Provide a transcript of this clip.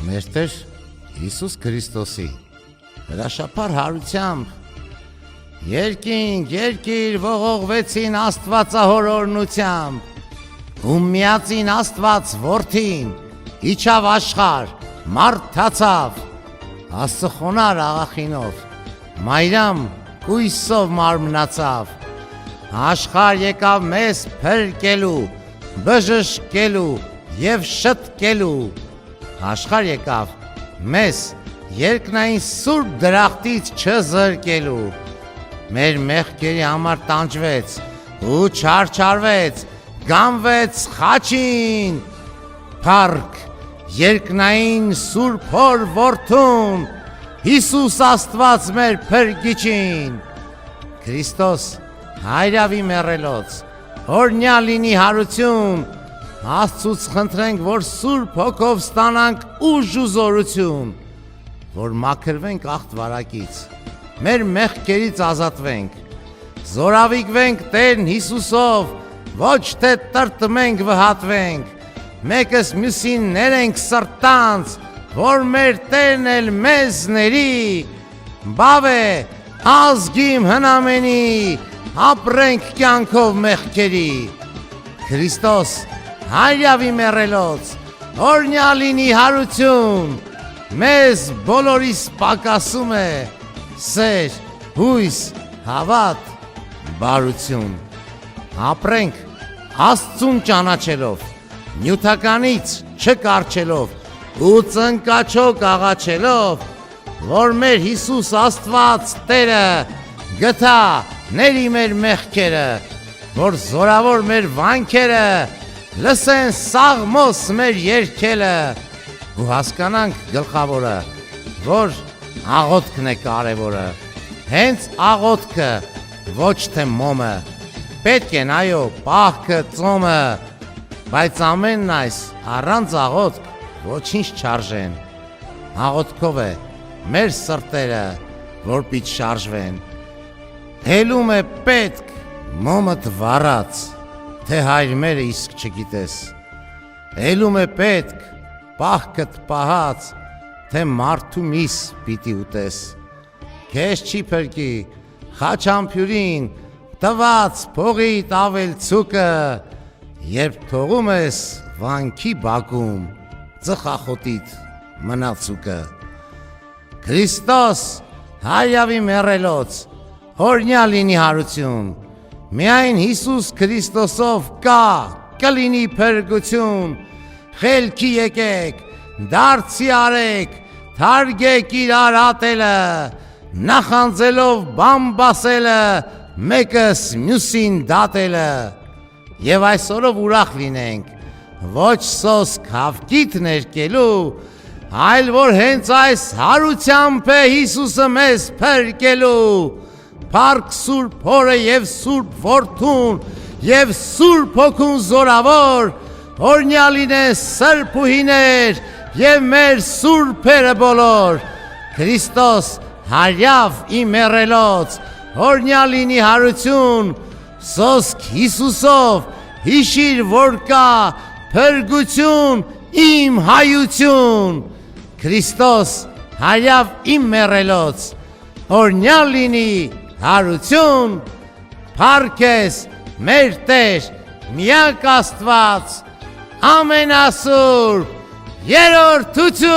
մեր Տեր Հիսուս Քրիստոսի հրաշափառ հարությամբ երկինք, երկիր ողողվեցին Աստվածահոր օրհնությամբ, ու միածին Աստված Որդին իջավ աշխարհ, մարդացավ, Աստծո խոնար աղախինով, Մարիամ կույսով մարմնացավ, աշխարհ եկավ մեզ փրկելու, բժշկելու եւ շտկելու, աշխարհ եկավ մեզ երկնային սուրբ դրախտից չզրկելու, մեր մեղքերի համար տանջվեց ու չարչարվեց, գանվեց խաչին, փառք երկնային սուրբ հոր որդուն, Հիսուս Աստված մեր փրկիչին, Քրիստոս հայրավի մեռելոց, օրհնյալ լինի հարություն, Աստծուց խնդրենք, որ Սուրբ Հոգով ստանանք ուժ ու զորություն, որ մաքրվենք աղտվարակից, մեր մեղքերից ազատվենք, զորավիգվենք Տեր Հիսուսով, ոչ թե տրտմենք վհատվենք, մեկս մյուսին ներենք սրտանց, որ մեր Տերն էլ մեզ ների, բավ է ազգիմ հնամենի, ապրենք կյանքով մեղքերի, Քրիստոս հայրավի մեռելոց, օրհնյալ լինի հարություն, մեզ բոլորիս պակասում է սեր, հույս, հավատ, բարություն, ապրենք Աստծուն ճանաչելով, նյութականից չկառչելով ու ծնկաչոք աղաչելով, որ մեր Հիսուս Աստված Տերը գթա ների մեր մեղքերը, որ զորավոր մեր վանքերը լսեն սաղմոս մեր երգերը ու հասկանանք գլխավորը, որ աղոթքն է կարևորը, հենց աղոթքը, ոչ թե մոմը, պետք են այո պահքը ծոմը, բայց ամենն այս առանց աղոթք ոչինչ չարժեն, աղոթքով է մեր սրտերը, որ պիտի շարժվեն, հելում է պետք մոմդ վառած, թե հայր մերը իսկ չգիտես, հելում է պետք պահքդ պահած, թե մարդու միս պիտի ուտես, քեզ չի փրկի խաչամփյուրին տված փողիդ ավելցուկը, երբ թողում ես վանքի բակում ծխախոտիդ մնացուկը, Քրիստոս հայրավի մեռելոց, օրհնյալ լինի հարություն, միայն Հիսուս Քրիստոսով կլինի փրկություն, խելքի եկեք, դարձի արեք, թարգեք իրար ատելը, նախանձելով բամբասելը, մեկս մյուսին դատելը, եւ այսօրով ուրախ լինենք, ոչ սոսկ հավքիթ ներկելու, այլ որ հենց այս հարությամբ է Հիսուսը մեզ փրկելու, Փառք Սուրբ Հորը եւ Սուրբ Որդուն եւ Սուրբ Հոգուն զորավոր, օրհնյալ լինե սրբուհիներ եւ մեր սուրբերը բոլոր, Քրիստոս հայրավ իմ մեռելոց, օրհնյալ լինի հարություն, սոսկ Հիսուսով հիշիր, որ կա փրկություն իմ հայություն, Քրիստոս հայրավ իմ մեռելոց, օրհնյալ լինի հարություն, փառքես մեր Տեր միակ Աստված, ամենասուրբ երրորդություն